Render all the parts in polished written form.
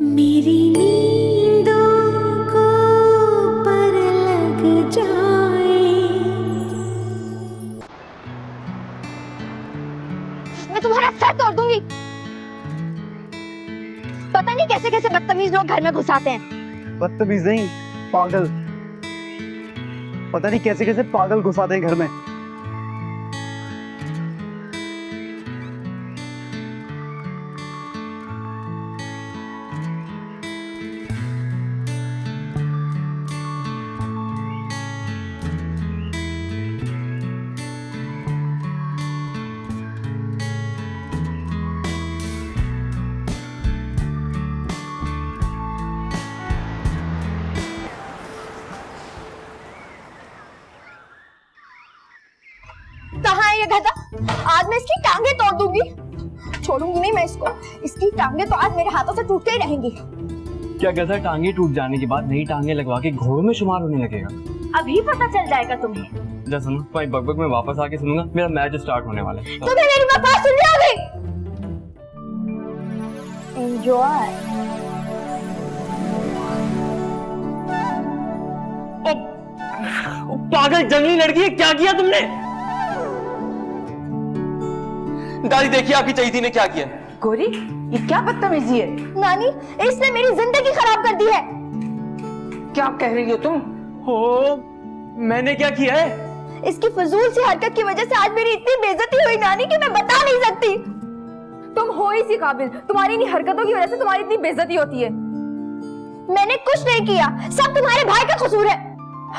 मेरी नींदों को पर लग जाए। मैं तुम्हारा सर तोड़ दूंगी। पता नहीं कैसे कैसे बदतमीज लोग घर में घुस आते हैं। बदतमीज नहीं, पागल। पता नहीं कैसे कैसे पागल घुस आते हैं घर में। कहाँ है ये गधा? आज मैं इसकी टांगे तोड़ दूंगी। छोड़ूंगी नहीं मैं इसको। इसकी टांगे तो आज मेरे हाथों से टूट के ही रहेंगी। क्या गधा टांगे टूट जाने के बाद नई टांगे लगवा के घोड़ों में शुमार होने लगेगा? अभी पता चल जाएगा तुम्हें। जा सुनो, तुम्हारी बकबक में वापस आके सुनूंगा। मेरा मैच स्टार्ट होने वाला है। तुम्हें मेरी बकवास सुननी होगी। एंजॉय। पागल जंगली लड़की, क्या किया तुमने? दादी देखिए आपकी चहीती ने क्या किया। गौरी, ये क्या बदतमीजी है? नानी, इसने मेरी जिंदगी खराब कर दी है। क्या कह रही हो तुम? हो, मैंने क्या किया है? इसकी फजूल सी हरकत की वजह से आज मेरी इतनी बेइज्जती हुई नानी कि मैं बता नहीं सकती। तुम हो ही सी काबिल, तुम्हारी इन्हीं हरकतों की वजह से तुम्हारी इतनी बेइज्जती होती है। मैंने कुछ नहीं किया, सब तुम्हारे भाई का कसूर है।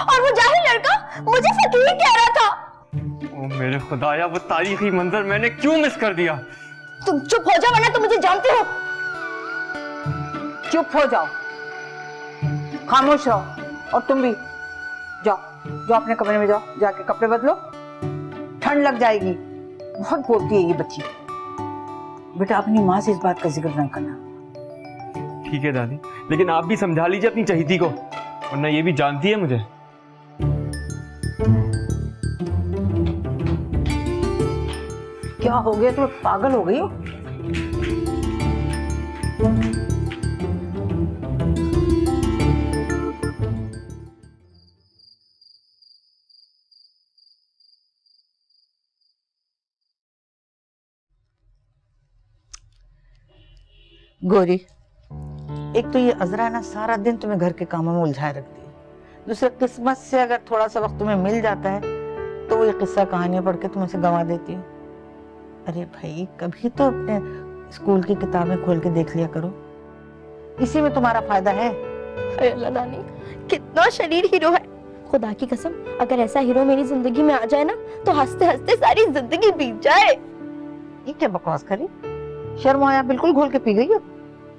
और वो जाहिल लड़का मुझे फकीर कह रहा था। ओ मेरे खुदाया, वो तारीखी मंजर मैंने क्यों मिस कर दिया? तुम चुप हो जाओ वरना तुम मुझे जानते हो। चुप हो जाओ, खामोश रहो। और तुम भी जाओ, जाओ अपने कमरे में जाओ, जाके कपड़े बदलो, ठंड लग जाएगी। बहुत बोलती है ये बच्ची। बेटा अपनी माँ से इस बात का जिक्र ना करना। ठीक है दादी, लेकिन आप भी समझा लीजिए अपनी चहीती को, वरना ये भी जानती है मुझे। क्या हो गया तुम्हें? पागल हो गई हो? गौरी, एक तो ये अजरा ना सारा दिन तुम्हें घर के कामों में उलझाए रखती है। दूसरा, किस्मत से अगर थोड़ा सा वक्त तुम्हें मिल जाता है तो वो ये किस्सा कहानियां पढ़ के तुम इसे गंवा देती हो। अरे भाई, कभी तो अपने स्कूल की किताबें खोल के देख लिया करो, इसी में तुम्हारा फायदा है। अरे अल्लाह नानी, कितना शरीर हीरो है। खुदा की कसम, अगर ऐसा हीरो मेरी जिंदगी में आ जाए ना तो हंसते हंसते सारी जिंदगी बीत जाए। ये क्या बकवास करी? शर्म आया, बिल्कुल घोल के पी गई हो।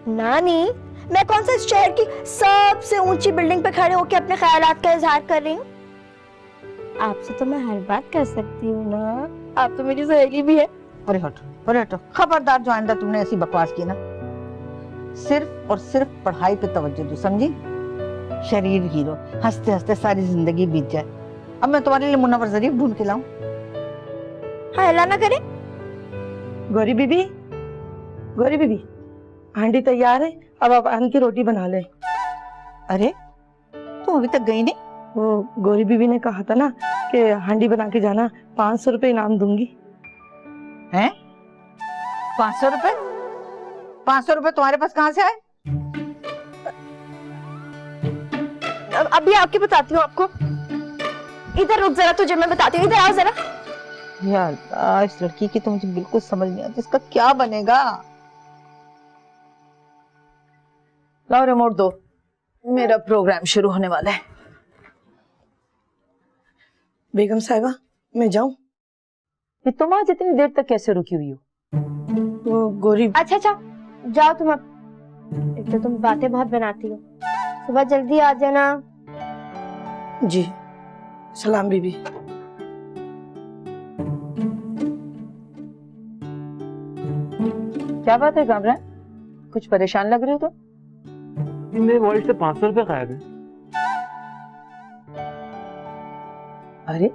नानी, मैं कौन सा शहर की सबसे ऊंची बिल्डिंग पे खड़े होकर अपने ख्यालात का इजहार कर रही हूँ? आपसे तो मैं हर बात कर सकती हूँ ना, आप तो मेरी सहेली भी है। अरे हटो, अरे हटो, खबरदार जो आइंदा तुमने ऐसी बकवास की ना, सिर्फ और सिर्फ पढ़ाई पे तवज्जो दो, समझी? शरीर हीरो, हंसते हंसते सारी जिंदगी बीत जाए। अब मैं तुम्हारे लिए मुनव्वर ज़रीफ ढूंढ के लाऊं? हाँ, अल्लाह ना करे। गौरी बीबी, गौरी बीबी, हांडी तैयार है, अब आप आन की रोटी बना ले। अरे तुम अभी तक गई नहीं? वो गौरी बीबी ने कहा था ना कि हांडी बना के जाना, 500 रुपए इनाम दूंगी। हैं? 500 रुपए? 500 रुपए तुम्हारे पास कहाँ से आए? अभी आके बताती हूँ आपको। इधर रुक जरा, तुझे मैं बताती हूँ, इधर आओ जरा। या अल्लाह, इस लड़की की तो मुझे बिल्कुल समझ नहीं आती, इसका क्या बनेगा? लाओ रिमोट दो, मेरा प्रोग्राम शुरू होने वाला है। बेगम साहिबा, मैं जाऊं? कि तुम आज इतनी देर तक कैसे रुकी हुई हो? वो गौरी, अच्छा अच्छा, जाओ तुम अब। एक तो तुम बातें बहुत बनाती हो, सुबह जल्दी आ जाना। जी सलाम बीबी। क्या बात है कामरान, कुछ परेशान लग रहे हो तुम? मेरे वॉलेट से 500 रुपए गायब है। अरे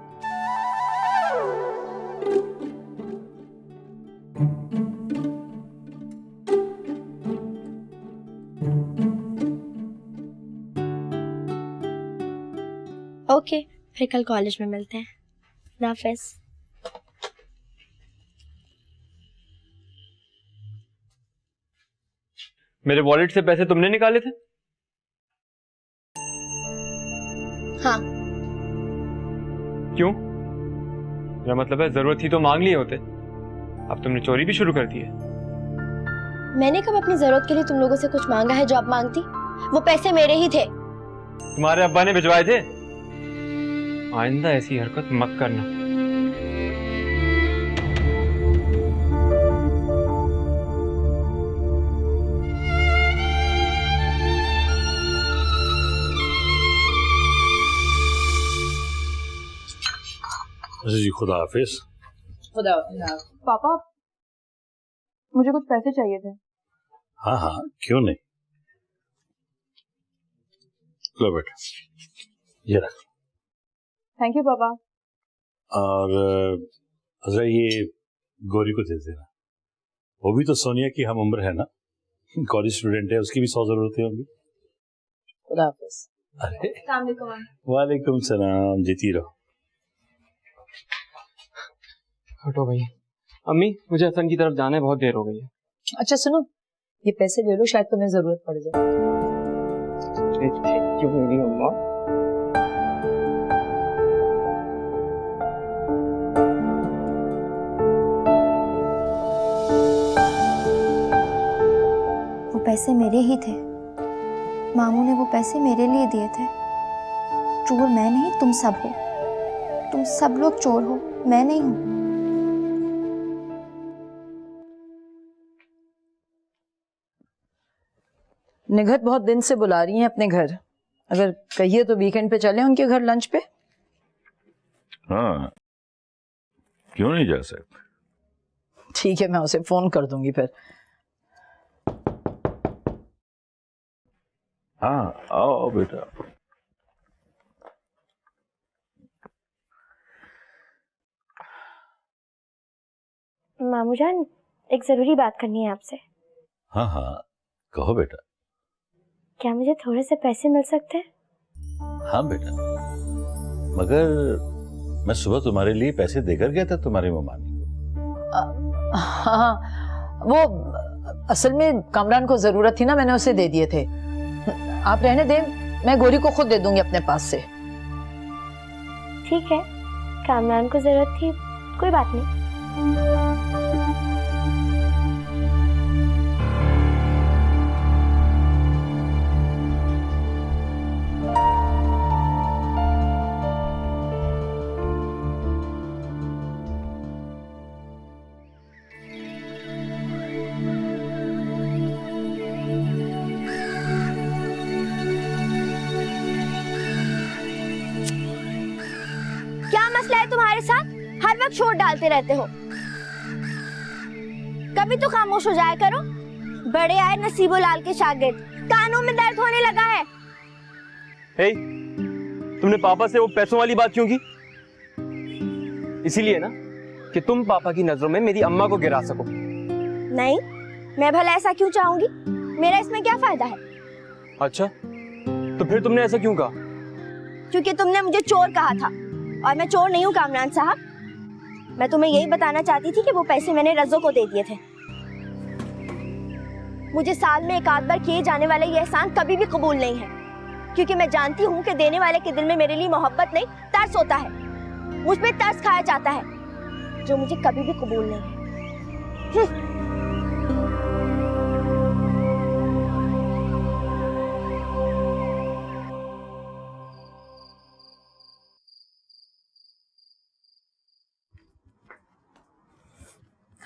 ओके, फिर कल कॉलेज में मिलते हैं। खुदा हाफिज़। मेरे वॉलेट से पैसे तुमने निकाले थे? हाँ। क्यों? मेरा मतलब है जरूरत थी तो मांग लिए होते। अब तुमने चोरी भी शुरू कर दी है। मैंने कब अपनी जरूरत के लिए तुम लोगों से कुछ मांगा है जो आप मांगती? वो पैसे मेरे ही थे। तुम्हारे अब्बा ने भिजवाए थे। आइंदा ऐसी हरकत मत करना। जी खुदा हाफिज। पापा, मुझे कुछ पैसे चाहिए थे। हाँ हाँ, क्यों नहीं। लो बेटा, ये रख। थैंक यू पापा। और अजरा ये गौरी को दे देना। वो भी तो सोनिया की हम उम्र है ना, कॉलेज स्टूडेंट है, उसकी भी 100 जरूरतें होंगी। खुदा हाफिज। अरे वालेकुम सलाम, जीती रहो। हटो भाई। अम्मी, मुझे हसन की तरफ जाना है, बहुत देर हो गई है। अच्छा सुनो, ये पैसे ले लो, शायद तुम्हें जरूरत पड़ जाए। क्यों मेरी अम्मा? वो पैसे मेरे ही थे। मामू ने वो पैसे मेरे लिए दिए थे। चोर मैं नहीं, तुम सब हो। तुम सब लोग चोर हो, मैं नहीं हूँ। निघत बहुत दिन से बुला रही हैं अपने घर, अगर कहिए तो वीकेंड पे चले उनके घर लंच पे। हाँ, क्यों नहीं जा सकते। ठीक है, मैं उसे फोन कर दूंगी फिर। हाँ आओ बेटा। मामू जान, एक जरूरी बात करनी है आपसे। हाँ हाँ कहो बेटा। क्या मुझे थोड़े से पैसे मिल सकते हैं? हाँ बेटा, मगर मैं सुबह तुम्हारे लिए पैसे देकर गया था तुम्हारी ममानी को। हाँ, वो असल में कामरान को जरूरत थी ना, मैंने उसे दे दिए थे। आप रहने दें, मैं गौरी को खुद दे दूंगी अपने पास से। ठीक है, कामरान को जरूरत थी, कोई बात नहीं। क्या मसला है तुम्हारे साथ? हर वक्त शोर डालते रहते हो। कभी तो खामोश हो जाया करो। बड़े आए नसीबो लाल के शागिर्द, कानों में दर्द होने लगा है। हे, तुमने पापा से वो पैसों वाली बात क्यों की? इसीलिए ना कि तुम पापा की नजरों में मेरी अम्मा को गिरा सको। नहीं, मैं भला ऐसा क्यों चाहूंगी? मेरा इसमें क्या फायदा है? अच्छा, तो फिर तुमने ऐसा क्यों कहा? क्योंकि तुमने मुझे चोर कहा था, और मैं चोर नहीं हूँ कामरान साहब। मैं तुम्हें यही बताना चाहती थी कि वो पैसे मैंने रज़ो को दे दिए थे। मुझे साल में एक आध बार किए जाने वाला ये एहसान कभी भी कबूल नहीं है, क्योंकि मैं जानती हूँ कि देने वाले के दिल में मेरे लिए मोहब्बत नहीं, तरस होता है। मुझ पे तरस खाया जाता है, जो मुझे कभी भी कबूल नहीं है।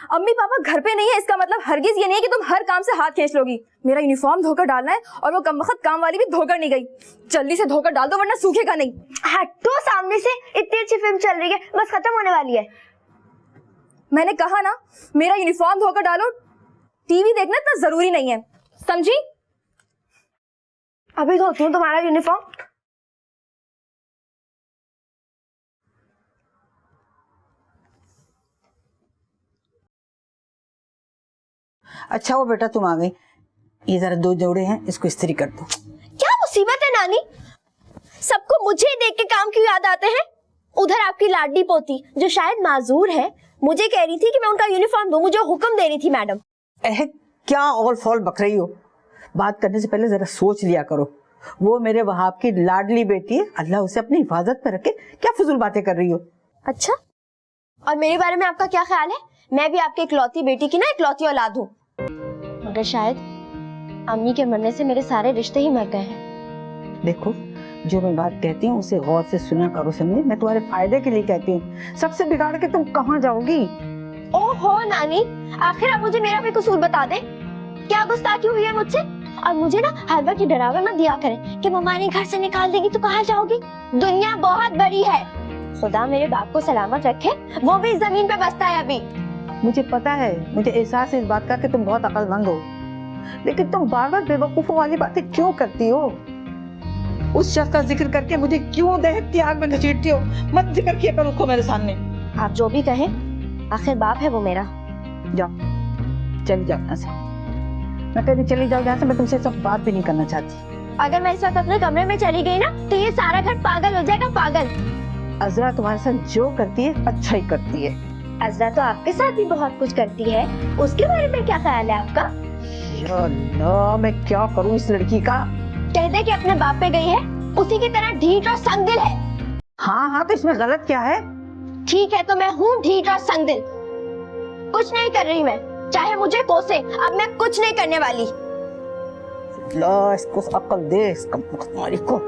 अम्मी पापा घर पे नहीं है, इसका मतलब हरगिज ये नहीं है कि तुम हर काम से हाथ खींच लोगी। मेरा यूनिफॉर्म धोकर डालना है और वो कमबख्त काम वाली भी धोकर नहीं गई। जल्दी से धोकर डाल दो वरना सूखेगा नहीं। हटो सामने से, इतनी अच्छी फिल्म चल रही है, बस खत्म होने वाली है। मैंने कहा ना, मेरा यूनिफॉर्म धोकर डालो। टीवी देखना इतना जरूरी नहीं है, समझी? अभी धोती हूँ तुम्हारा यूनिफॉर्म। अच्छा वो बेटा तुम आ गई। ये जरा 2 जोड़े हैं, इसको इस्त्री कर दो। क्या मुसीबत है नानी, सबको मुझे ही देख के काम क्यों याद आते हैं? उधर आपकी लाडली पोती जो शायद माजूर है, मुझे कह रही थी कि मैं उनका यूनिफॉर्म दूं, मुझे हुक्म दे रही थी मैडम। क्या ऑल फॉल बक रही हो? बात करने से पहले जरा सोच लिया करो। वो मेरे वहाब की लाडली बेटी है, अल्लाह उसे अपनी हिफाजत पर रखे। क्या फजूल बातें कर रही हो? अच्छा, और मेरे बारे में आपका क्या ख्याल है? मैं भी आपकी इकलौती बेटी की ना इकलौती औलाद हूँ, मगर शायद अम्मी के मरने से मेरे सारे रिश्ते ही मर गए हैं। देखो, जो मैं बात कहती हूँ उसे गौर से सुना करो समझे। मैं तुम्हारे फायदे के लिए कहती हूँ, सबसे बिगाड़ के तुम कहाँ जाओगी? ओहो नानी, आखिर आप मुझे मेरा भी कसूर बता दें। क्या गुस्ताखी हुई है मुझसे? और मुझे ना हर वक्त डरावा मत दिया करें कि मम्मा ने घर से निकाल देगी तो कहाँ जाओगी। दुनिया बहुत बड़ी है, खुदा मेरे बाप को सलामत रखे, वो भी जमीन पे बसता है अभी। मुझे पता है, मुझे एहसास है इस बात का कि तुम बहुत अक्लमंद हो, लेकिन तुम बार बार बेवकूफों वाली बातें क्यों करती हो? उस शख्स का जिक्र करके मुझे क्यों दहकती आग में घसीटती हो? मत जिक्र किया करो उसको मेरे सामने। आप जो भी कहें, आखिर बाप है वो मेरा। जाओ, चली जाओ यहाँ से। मैं कहती चली जाओ यहाँ से, मैं तुमसे सब बात भी नहीं करना चाहती। अगर मैं इस वक्त अपने कमरे में चली गई ना तो ये सारा घर पागल हो जाएगा, पागल। अजरा तुम्हारे साथ जो करती है अच्छा ही करती है। अजरा तो आपके साथ भी बहुत कुछ करती है, उसके बारे में क्या ख्याल है आपका? या अल्लाह, मैं क्या करूं इस लड़की का? कह दे कि अपने बाप पे गई है, उसी की तरह ढीठ और संगदिल है। हाँ, तो इसमें गलत क्या है? ठीक है, तो मैं हूँ ढीठ और संगदिल। कुछ नहीं कर रही मैं, चाहे मुझे कोसे, अब मैं कुछ नहीं करने वाली। ला, इसको अक्ल दे, इसका तुम्हारी को।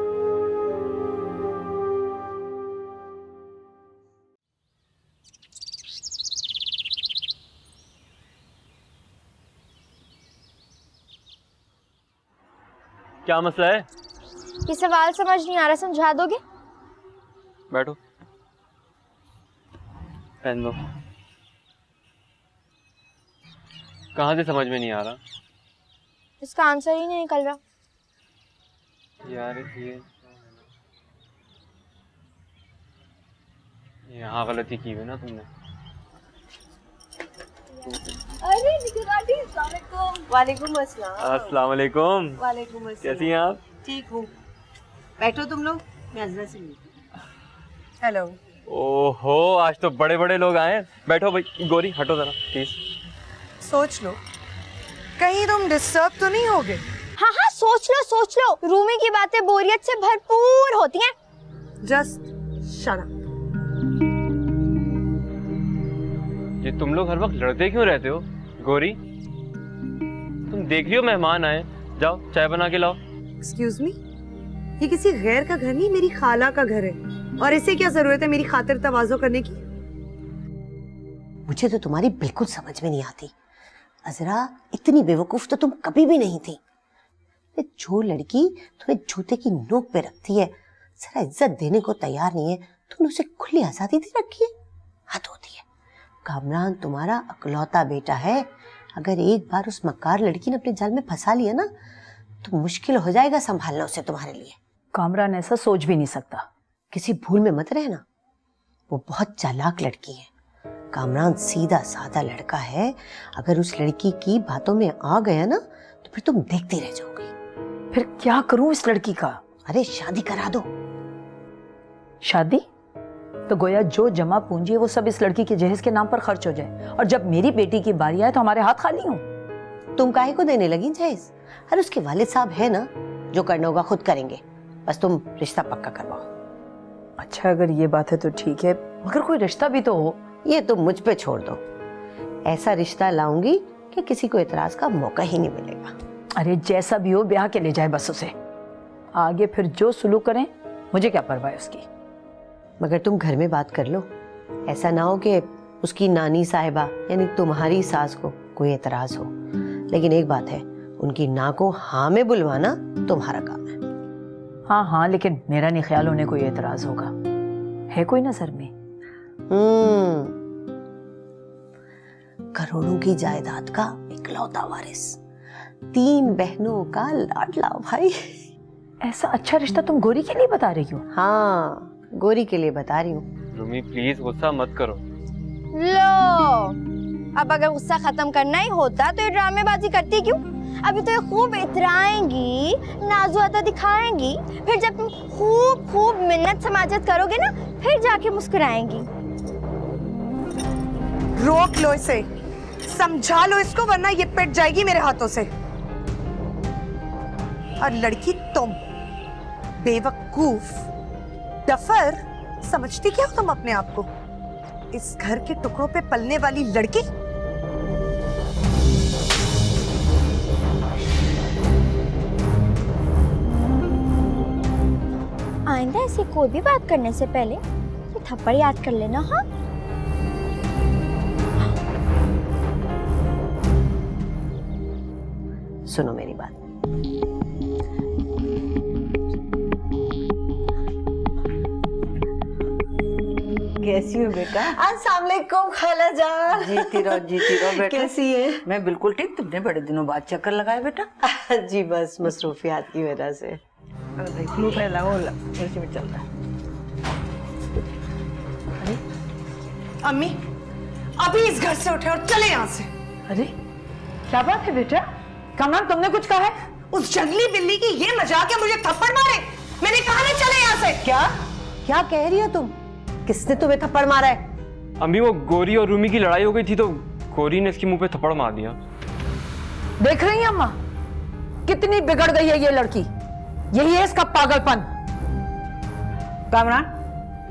क्या मसला है? ये सवाल समझ नहीं आ रहा, समझा दोगे? बैठो, पहन दो। कहाँ से समझ में नहीं आ रहा? इसका आंसर ही नहीं निकल रहा। यार ये यहाँ गलती की है ना तुमने। अरे निकलाटी, वालेकुम अस्सलाम। अस्सलाम वालेकुम। वालेकुम अस्सलाम। कैसी हैं आप? ठीक हूँ, बैठो तुम लोग, मैं अजरा से मिलती हूँ। हेलो। ओहो, आज तो बड़े बड़े लोग आए हैं। बैठो भाई। गोरी हटो जरा प्लीज। सोच लो, कहीं तुम डिस्टर्ब तो नहीं होगे? हाँ हाँ, सोच लो। रूमी की बातें बोरियत से भरपूर होती हैं। Just shut up. ये तुम लोग हर वक्त लड़ते क्यों रहते हो? गोरी, तुम देख रही हो मेहमान आए, जाओ चाय बना के लाओ। एक्सक्यूज मी, ये किसी गैर का घर नहीं, मेरी खाला का घर है, और इसे क्या जरूरत है मेरी खातिर तवाज़ो करने की? मुझे तो तुम्हारी बिल्कुल समझ में नहीं आती। अजरा, इतनी बेवकूफ तो तुम कभी भी नहीं थी। जो लड़की तुम्हें जूते की नोक पे रखती है, जरा इज्जत देने को तैयार नहीं है, तुमने उसे खुली आजादी दे रखी है। हद होती है। कामरान तुम्हारा अकलौता बेटा है, अगर एक बार उस मक्कार लड़की ने अपने जाल में फंसा लिया ना तो मुश्किल हो जाएगा संभालना उसे तुम्हारे लिए। कामरान ऐसा सोच भी नहीं सकता। किसी भूल में मत रहना, वो बहुत चालाक लड़की है। कामरान सीधा साधा लड़का है, अगर उस लड़की की बातों में आ गया ना तो फिर तुम देखती रह जाओगी। फिर क्या करूं इस लड़की का? अरे शादी करा दो। शादी? तो गोया जो जमा पूंजी है वो सब इस लड़की के जहेज के नाम पर खर्च हो जाए, और जब मेरी बेटी की बारी आए तो हमारे हाथ खाली हों। तुम काहे को देने लगी जहेज? अरे उसके वालिद साहब है ना, जो करना होगा खुद करेंगे, बस तुम रिश्ता पक्का करवाओ। अच्छा, अगर ये बात है तो ठीक है, मगर कोई रिश्ता भी तो हो। ये तुम मुझ पे छोड़ दो, ऐसा रिश्ता लाऊंगी कि किसी को इतराज का मौका ही नहीं मिलेगा। अरे जैसा भी हो, ब्याह के ले जाए बस उसे, आगे फिर जो सुलूक करें मुझे क्या परवाह है उसकी। मगर तुम घर में बात कर लो, ऐसा ना हो कि उसकी नानी साहिबा यानी तुम्हारी सास को कोई एतराज हो। लेकिन एक बात है, उनकी ना को हाँ में बुलवाना तुम्हारा काम है। हाँ हाँ, लेकिन मेरा नहीं ख्याल उन्हें कोई एतराज होगा। है कोई नजर में? करोड़ों की जायदाद का इकलौता वारिस, 3 बहनों का लाडला भाई। ऐसा अच्छा रिश्ता तुम गोरी के लिए बता रही हो? हाँ, गोरी के लिए बता रही हूँ। रूमी प्लीज गुस्सा मत करो। लो, अब अगर गुस्सा खत्म करना ही होता तो ये ड्रामेबाजी करती क्यों? अभी तो ये खूब इतराएंगी, नाजुआता दिखाएंगी, फिर जब तुम खूब खूब मिन्नत समाजत करोगे ना, फिर जाके मुस्कुराएंगी। रोक लो इसे, समझा लो इसको, वरना ये पिट जाएगी मेरे हाथों से। और लड़की तुम बेवकूफ डफर समझती क्या हो तुम अपने आप को? इस घर के टुकड़ों पे पलने वाली लड़की। आइंदा ऐसी कोई भी बात करने से पहले ये थप्पड़ याद कर लेना। हाँ, सुनो मेरी बात। कैसी हो बेटा? अस्सलाम वालेकुम खालाजान। जीती रहो बेटा। कैसी है? मैं बिल्कुल ठीक। तुमने बड़े दिनों बाद चक्कर लगाया बेटा। जी बस मसरूफियात की वजह से। फ्लू फैला हो उसी में चल रहा है। अरे अम्मी अभी इस घर से उठे और चले यहाँ से। अरे क्या बात है बेटा? कमरान तुमने कुछ कहा है? उस जंगली बिल्ली की ये मजाक है मुझे थप्पड़ मारे? मैंने कहा ना चले यहाँ से। क्या क्या कह रही हो तुम? किसने तुम्हें थप्पड़ मारा है? अम्मी वो गोरी और रूमी की लड़ाई हो गई थी तो गोरी ने इसके मुंह पे थप्पड़ मार दिया। देख रही हैं अम्मा कितनी बिगड़ गई है ये लड़की। यही है इसका पागलपन। कामरान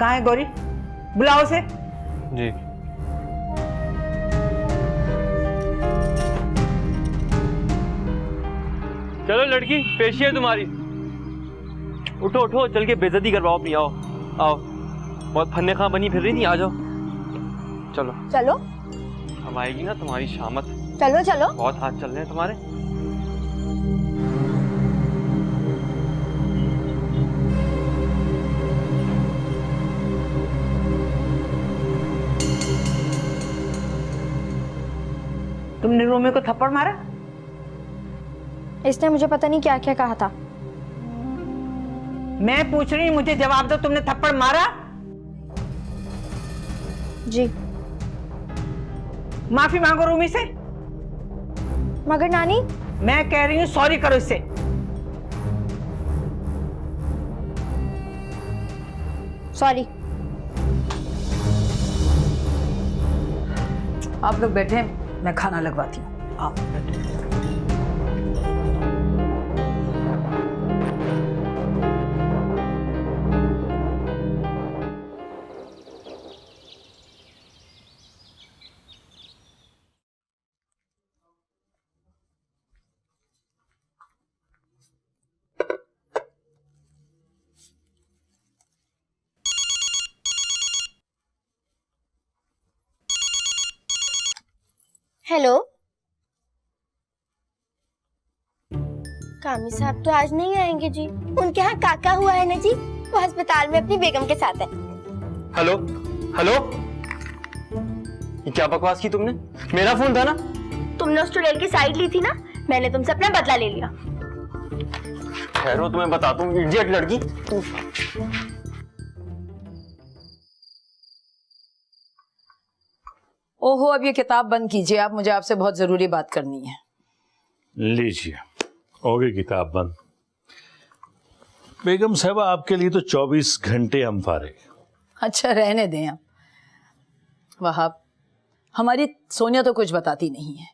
कहाँ है गोरी? बुलाओ उसे। जी चलो लड़की, पेशी है तुम्हारी। उठो उठो, चल के बेइज्जती करवाओ अपनी। आओ आओ, बहुत फन्ने खां बनी फिर रही थी। आ जाओ, चलो चलो अब आएगी ना तुम्हारी शामत। चलो चलो। बहुत हाथ चल रहे हैं तुम्हारे। तुमने रोमे को थप्पड़ मारा? इसने मुझे पता नहीं क्या क्या कहा था। मैं पूछ रही हूँ, मुझे जवाब दो। तुमने थप्पड़ मारा? जी। माफी मांगो रूमी से। मगर नानी, मैं कह रही हूँ सॉरी करो इससे। सॉरी। आप लोग बैठे, मैं खाना लगवाती हूँ। आप बैठो। हेलो, कामी साहब तो आज नहीं आएंगे जी। उनके यहाँ काका हुआ है ना जी, वो अस्पताल में अपनी बेगम के साथ है। हेलो हेलो, ये क्या बकवास की तुमने? मेरा फोन था ना। तुमने उस चुड़ैल की साइड ली थी ना, मैंने तुमसे अपना बदला ले लिया। ठहरो तुम्हें बताता हूँ, इडियट लड़की। ओहो, अब ये किताब बंद कीजिए आप, मुझे आपसे बहुत जरूरी बात करनी है। लीजिए, हो गई किताब बंद। बेगम साहबा, आपके लिए तो 24 घंटे हम फारिग। अच्छा रहने दें आप। वहाब, हमारी सोनिया तो कुछ बताती नहीं है।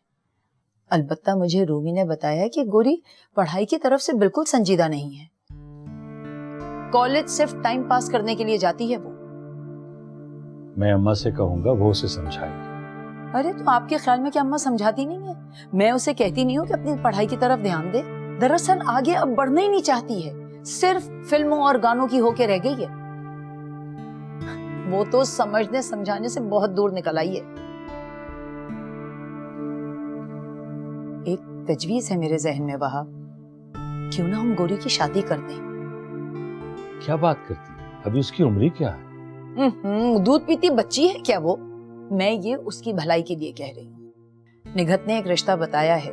अलबत्ता मुझे रूमी ने बताया कि गोरी पढ़ाई की तरफ से बिल्कुल संजीदा नहीं है। कॉलेज सिर्फ टाइम पास करने के लिए जाती है वो। मैं अम्मा से कहूंगा, वो उसे समझाएगी। अरे तो आपके ख्याल में क्या अम्मा समझाती नहीं है? मैं उसे कहती नहीं हूँ कि अपनी पढ़ाई की तरफ ध्यान दे। दरअसल आगे अब बढ़ना ही नहीं चाहती है, सिर्फ फिल्मों और गानों की होके रह गई है। वो तो समझने समझाने से बहुत दूर निकल आई है। एक तजवीज है मेरे जहन में वहाब, क्यों ना हम गोरी की शादी कर दें। क्या बात करती है? अभी उसकी उम्र क्या है? दूध पीती बच्ची है क्या वो? मैं ये उसकी भलाई के लिए कह रही हूँ। निघत ने एक रिश्ता बताया है।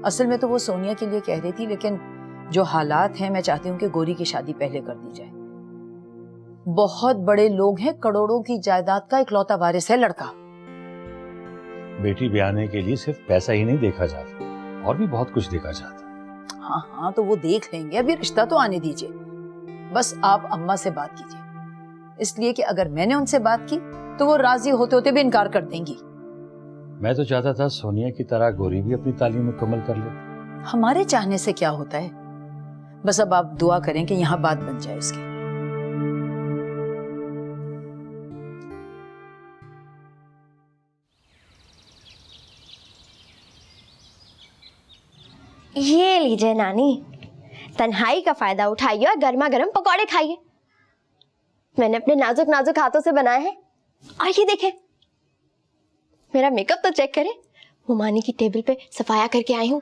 असल में तो वो सोनिया के लिए कह रही थी, लेकिन जो हालात हैं मैं चाहती हूँ कि गोरी की शादी पहले कर दी जाए। बहुत बड़े लोग हैं, करोड़ों की जायदाद का इकलौता वारिस है लड़का। बेटी ब्याहने के लिए सिर्फ पैसा ही नहीं देखा जाता, और भी बहुत कुछ देखा चाहता। हाँ हाँ, तो वो देख लेंगे, अभी रिश्ता तो आने दीजिए। बस आप अम्मा से बात कीजिए, इसलिए कि अगर मैंने उनसे बात की तो वो राजी होते होते भी इनकार कर देंगी। मैं तो चाहता था सोनिया की तरह गौरी भी अपनी तालीम मुकम्मल कर ले। हमारे चाहने से क्या होता है, बस अब आप दुआ करें कि यहाँ बात बन जाए इसकी। ये लीजिए नानी, तन्हाई का फायदा उठाइए और गर्मा गर्म पकौड़े खाइए। मैंने अपने नाजुक नाजुक हाथों से बनाए हैं। और ये देखें, मेरा मेकअप तो चेक करें, मुमानी की टेबल पे सफाया करके आई हूँ।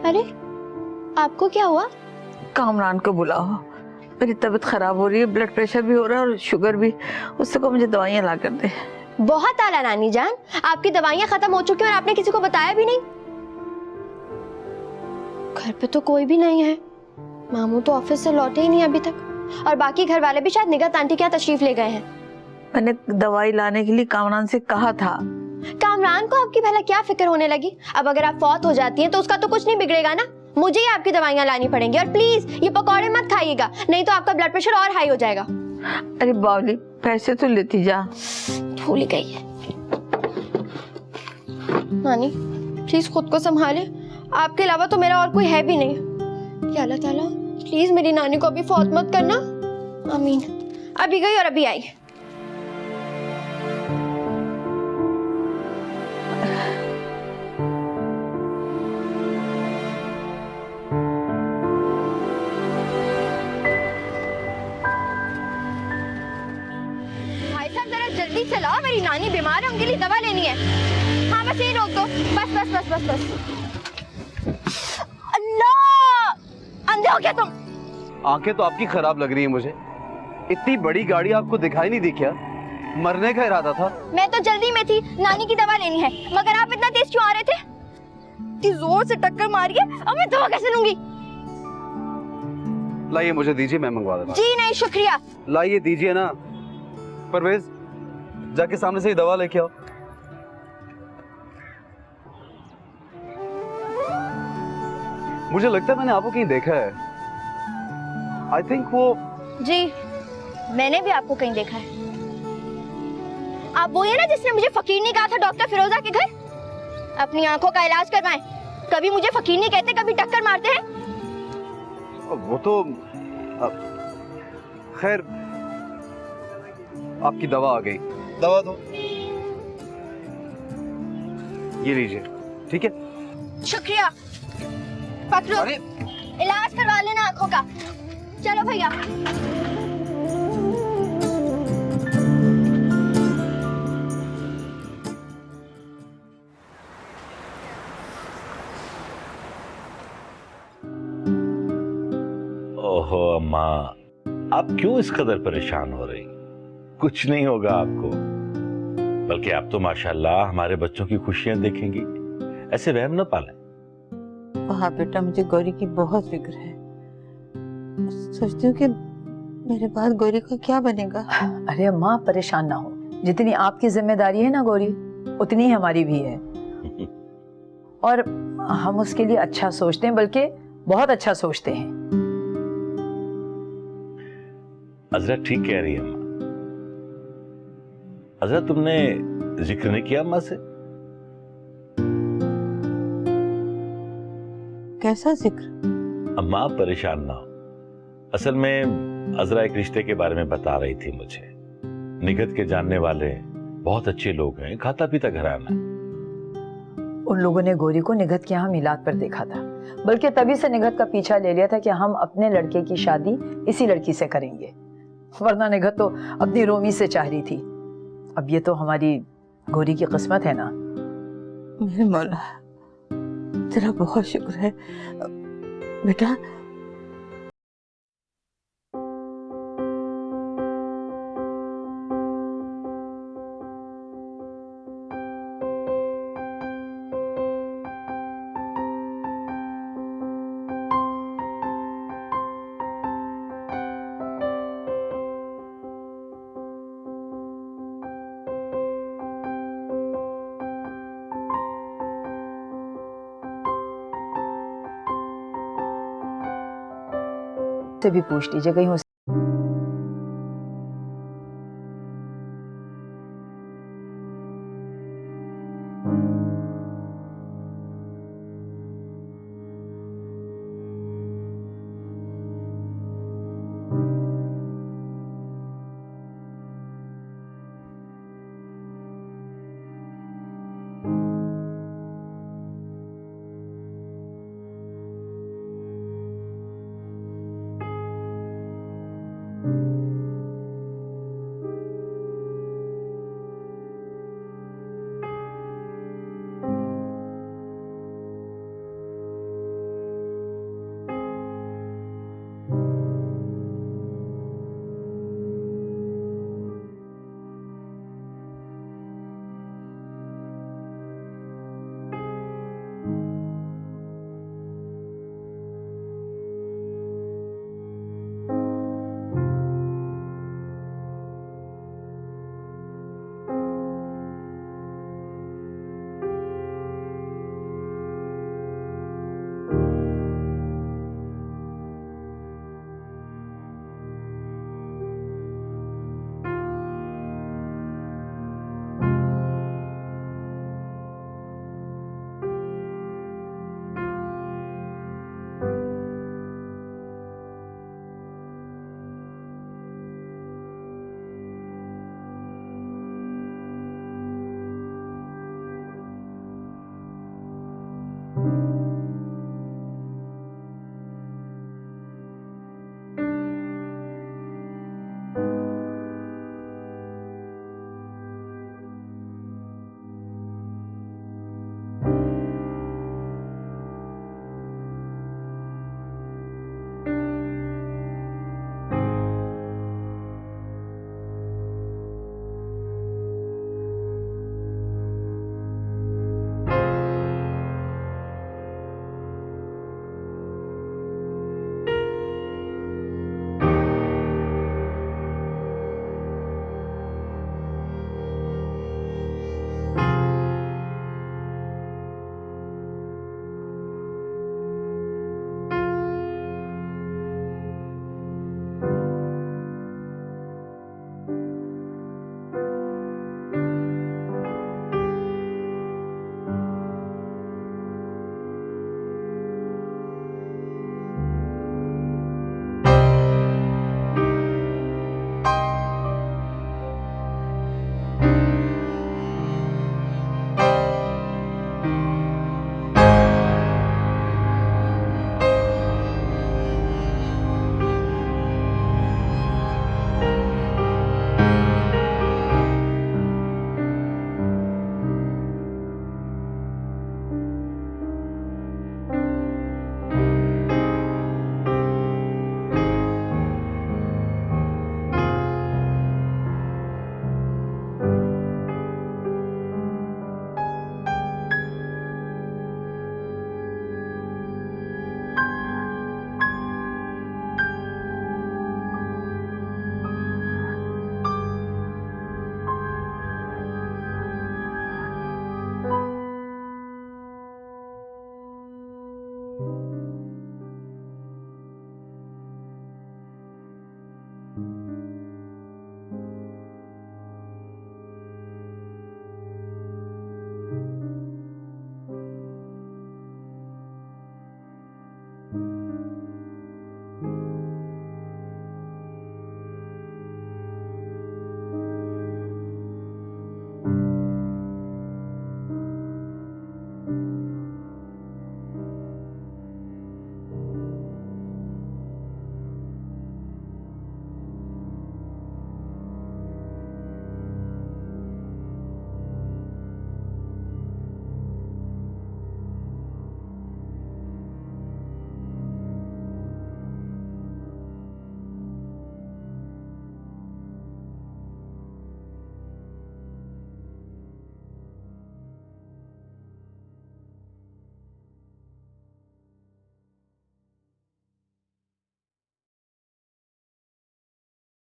अरे आपको क्या हुआ? कामरान को बुलाओ, मेरी तबीयत खराब हो रही है, ब्लड प्रेशर भी हो रहा है और शुगर भी। उससे को मुझे दवाइयाँ ला कर दे। बहुत आला नानी जान, आपकी दवाइयाँ खत्म हो चुकी हैं और आपने किसी को बताया भी नहीं। घर पे तो कोई भी नहीं है, मामू तो ऑफिस से लौटे ही नहीं अभी तक, और बाकी घर वाले भी शायद निगत आंटी के यहाँ तशरीफ ले गए हैं। मैंने दवाई लाने के लिए कामरान से कहा था। कामरान को आपकी भला क्या फिक्र होने लगी? अब अगर आप फौत हो जाती हैं तो उसका तो कुछ नहीं बिगड़ेगा ना, मुझे ही आपकी दवाइयाँ लानी पड़ेंगी। और प्लीज ये पकौड़े मत खाइएगा, नहीं तो आपका ब्लड प्रेशर और हाई हो जाएगा। अरे बावली, पैसे तो लेती जा। भूल ही गई है। नानी प्लीज खुद को संभाले, आपके अलावा तो मेरा और कोई है भी नहीं। या अल्लाह ताला प्लीज मेरी नानी को अभी फौत मत करना, आमीन। अभी गई और अभी आई। भाई साहब जरा जल्दी से लाओ, मेरी नानी बीमार है, उनके लिए दवा लेनी है। हाँ बस यही रोक दो, बस बस बस बस बस। अल्लाह, अंधे हो क्या तुम? आंखें तो आपकी खराब लग रही है मुझे। इतनी बड़ी गाड़ी आपको दिखाई नहीं दी क्या? मरने का इरादा था? मैं तो जल्दी में थी, नानी की दवा लेनी है, मगर आप इतना तेज क्यों आ रहे थे? इतनी जोर से टक्कर मारी है, अब मैं दवा कैसे लूंगी? लाइए मुझे दीजिए, मैं मंगवा देता हूं। जी नहीं शुक्रिया। लाइए दीजिए ना। परवेज जाके सामने से ही दवा लेके आओ। मुझे लगता है मैंने आपको कहीं देखा है। आई थिंक वो। जी मैंने भी आपको कहीं देखा है। आप वो है ना जिसने मुझे फकीर नहीं कहा था डॉक्टर फिरोजा के घर? अपनी आंखों का इलाज करवाएं। कभी मुझे फकीर नहीं कहते, कभी टक्कर मारते हैं। वो तो खैर, आपकी दवा आ गई। दवा दो, ये लीजिए। ठीक है, शुक्रिया। पकड़ो, इलाज करवा लेना आंखों का। चलो भैया। ओहो अम्मा, आप क्यों इस कदर परेशान हो रही? कुछ नहीं होगा आपको, बल्कि आप तो माशाल्लाह हमारे बच्चों की खुशियां देखेंगी। ऐसे वहम न पालें। हाँ बेटा, मुझे गौरी की बहुत फिक्र है। सोचती हूँ कि मेरे बाद गौरी का क्या बनेगा। अरे अम्मा परेशान ना हो, जितनी आपकी जिम्मेदारी है ना गौरी, उतनी ही हमारी भी है। और हम उसके लिए अच्छा सोचते हैं, बल्कि बहुत अच्छा सोचते हैं। अजरा ठीक कह रही है अम्मा। अजरा तुमने जिक्र नहीं किया अम्मा से? कैसा जिक्र? अम्मा आप परेशान ना हो। असल में अजरा एक रिश्ते के बारे में बता रही थी मुझे। निगत के जानने वाले बहुत अच्छे लोग हैं, खाता पीता घराना। उन लोगों ने गौरी को निगत के यहाँ मिलाद पर देखा था, बल्कि तभी से निगत का पीछा ले लिया था कि हम अपने लड़के की शादी इसी लड़की से करेंगे, वरना निगत तो अपनी रोमी से चाह रही थी। अब ये तो हमारी गौरी की किस्मत है ना। मेरे मौला, तेरा बहुत शुक्र है बेटा। से भी पूछ लीजिए कहीं उसे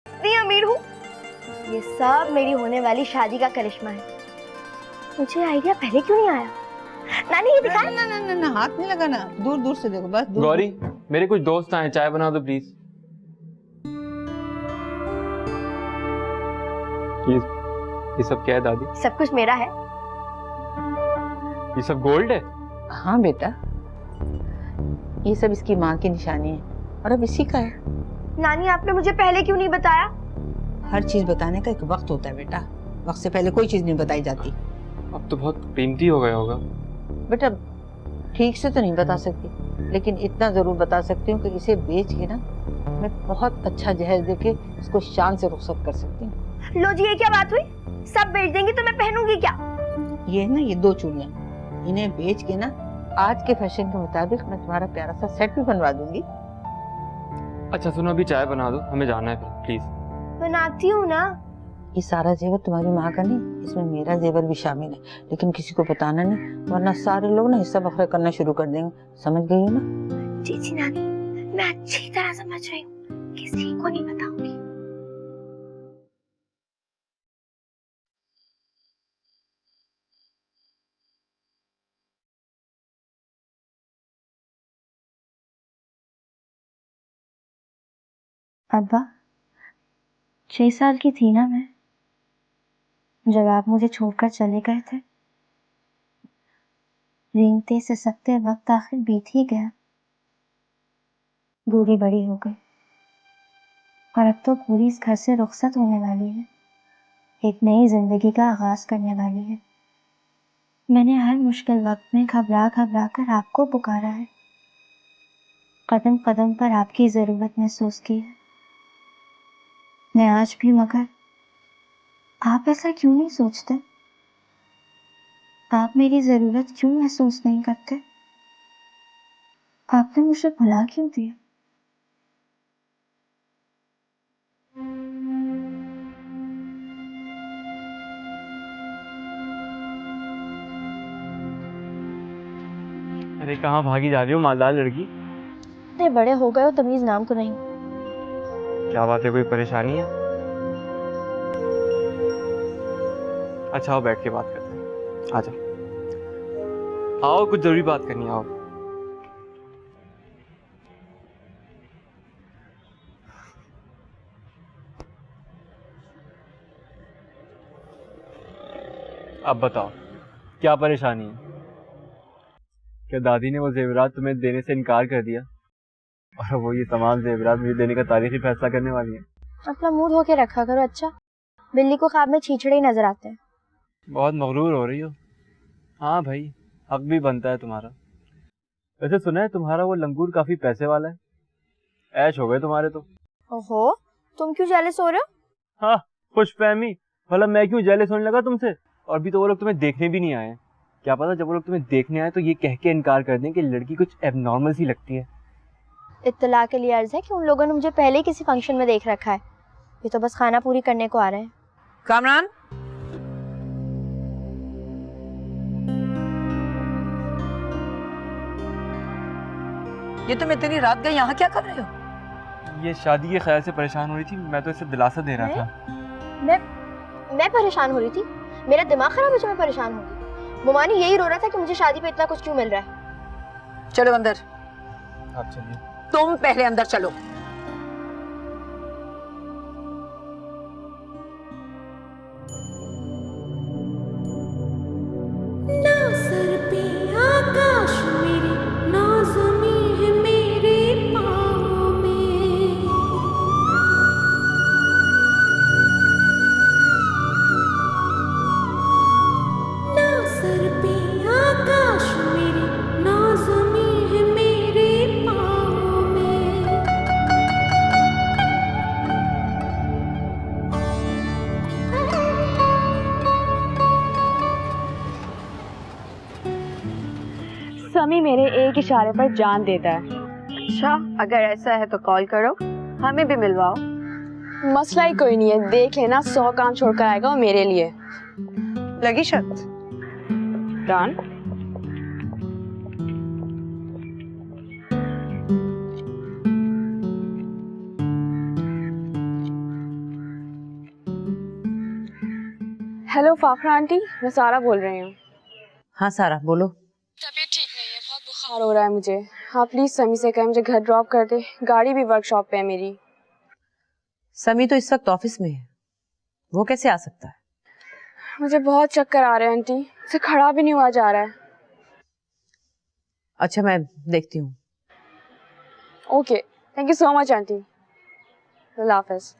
इतनी अमीर हूँ, ये सब मेरी होने वाली शादी का करिश्मा है। मुझे आइडिया पहले क्यों नहीं आया? नानी ये दिखा। ना हाथ नहीं लगाना, दूर दूर से देखो बस। गौरी, मेरे कुछ दोस्त आए, चाय बना दो प्लीज। ये सब क्या है दादी? सब कुछ मेरा है। ये सब गोल्ड है? हाँ बेटा, ये सब इसकी माँ की निशानी है और अब इसी का है। नानी आपने मुझे पहले क्यों नहीं बताया? हर चीज बताने का एक वक्त होता है बेटा, वक्त से पहले कोई चीज नहीं बताई जाती। अब तो बहुत कीमती हो गया होगा। बेटा ठीक से तो नहीं बता सकती, लेकिन इतना जरूर बता सकती हूँ कि इसे बेच के ना मैं बहुत अच्छा जहेज देके इसको शान से रुखसत कर सकती हूँ। लो जी, ये क्या बात हुई? सब बेच देंगी तो मैं पहनूंगी क्या? ये है ना, ये 2 चूड़ियाँ, इन्हें बेच के ना आज के फैशन के मुताबिक मैं तुम्हारा प्यारा सा सेट भी बनवा दूंगी। अच्छा सुनो, अभी चाय बना दो, हमें जाना है फिर प्लीज। बनाती हूँ ना। ये सारा जेवर तुम्हारी माँ का नहीं, इसमें मेरा जेवर भी शामिल है, लेकिन किसी को बताना नहीं, वरना सारे लोग ना हिस्सा बखरा करना शुरू कर देंगे। समझ गई हो ना? जी जी नानी, मैं अच्छी तरह समझ रही हूँ, किसी को नहीं बताऊंगी। अब्बा, 6 साल की थी ना मैं जब आप मुझे छोड़कर चले गए थे। रेंगते से सकते वक्त आखिर बीत ही गया। बूढ़ी बड़ी हो गई और अब तो पूरी इस घर से रुखसत होने वाली है, एक नई जिंदगी का आगाज करने वाली है। मैंने हर मुश्किल वक्त में घबरा घबरा कर आपको पुकारा है, कदम कदम पर आपकी जरूरत महसूस की है। मैं आज भी, मगर आप ऐसा क्यों नहीं सोचते? आप मेरी जरूरत क्यों महसूस नहीं करते? आपने मुझे भुला क्यों दिया? अरे कहाँ भागी जा रही हो मालदार लड़की? इतने बड़े हो गए हो, तमीज नाम तो नहीं। क्या बात है, कोई परेशानी है? अच्छा आओ बैठ के बात करते हैं, आ जाओ। आओ, कुछ जरूरी बात करनी है, आओ। अब बताओ क्या परेशानी है? क्या दादी ने वो जेवरात तुम्हें देने से इनकार कर दिया और वो ये तमाम जेवरात मुझे देने का तारीखी फैसला करने वाली है? अपना मुंह धो के रखा करो। अच्छा, बिल्ली को ख्वाब में छीछड़े ही नजर आते हैं। बहुत मगरूर हो रही हो। हाँ भाई, हक भी बनता है तुम्हारा। वैसे सुना है तुम्हारा वो लंगूर काफी पैसे वाला है, ऐश हो गए तुम्हारे तो। ओहो, तुम क्यों जेलस हो रहे हो? हाँ, खुशफहमी। भला मैं क्यों जेलस होने लगा तुमसे? और भी तो वो लोग तुम्हें देखने भी नहीं आए। क्या पता जब वो लोग तुम्हें देखने आए तो ये कह के इनकार कर दें कि लड़की कुछ एबनॉर्मल सी लगती है। इत्तला के लिए अर्ज है कि उन लोगों ने मुझे पहले ही किसी फंक्शन में देख रखा है। ये तो बस खाना पूरी करने को आ रहे हैं। कामरान, ये तुम इतनी रात गए यहाँ क्या कर रहे हो? ये शादी के ख्याल से परेशान हो रही थी, मैं तो इसे दिलासा दे रहा था। मैं परेशान हो रही थी? मेरा दिमाग खराब है जो मैं परेशान होगी? मुमानी यही रो रहा था कि मुझे शादी पे इतना कुछ क्यों मिल रहा है। चलो अंदर। आप चलिए। तुम पहले अंदर चलो। ना सर पे आकाश मेरे, ना ज़मीं है मेरे पाँव में। ना सर पे आकाश मेरे, ना ज़मीं है मेरे पाँव में। समी मेरे एक इशारे पर जान देता है। अच्छा, अगर ऐसा है तो कॉल करो, हमें भी मिलवाओ। मसला ही कोई नहीं है, देख लेना 100 काम छोड़कर आएगा वो मेरे लिए। लगी शर्त? डन। हेलो फाखरा आंटी, मैं सारा बोल रही हूँ। हाँ सारा बोलो। तबीयत ठीक नहीं है, बहुत बुखार हो रहा है मुझे। हाँ प्लीज समी से कहें मुझे घर ड्रॉप कर दे, गाड़ी भी वर्कशॉप पे है मेरी। समी तो इस वक्त ऑफिस में है, वो कैसे आ सकता है? मुझे बहुत चक्कर आ रहे हैं आंटी, से खड़ा भी नहीं हुआ जा रहा है। अच्छा मैं देखती हूँ। Okay, thank you so much aunty. अल्लाह हाफिज।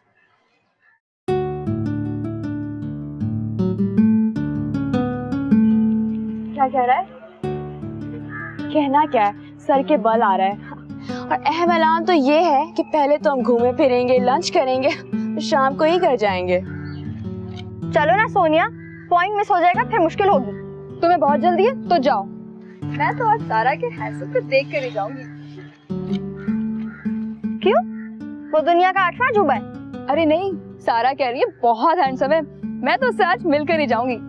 क्या कह रहा है? कहना क्या है, सर के बल आ रहा है। और अहम ऐलान तो ये है कि पहले तो हम घूमे फिरेंगे, लंच करेंगे, शाम को ही घर जाएंगे। चलो ना सोनिया, पॉइंट मिस हो जाएगा फिर मुश्किल होगी। तुम्हें बहुत जल्दी है तो जाओ। मैं तो आज सारा के हैसियत को देख कर ही जाऊंगी। क्यों? वो दुनिया का 8वां अजूबा है? अरे नहीं, सारा कह रही है बहुत हैंडसम है, मैं तो उससे आज मिलकर ही जाऊंगी।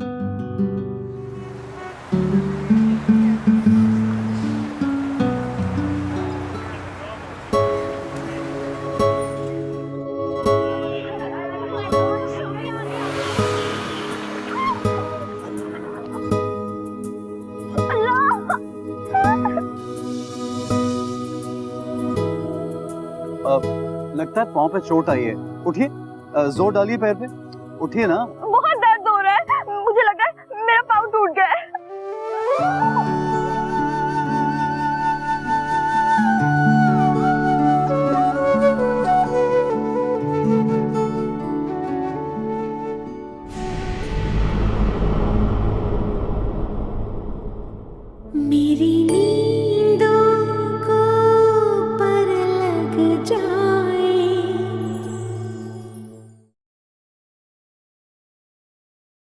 लगता है पाँव पे चोट आई है। उठिए, जोर डालिए पैर पे, उठिए ना।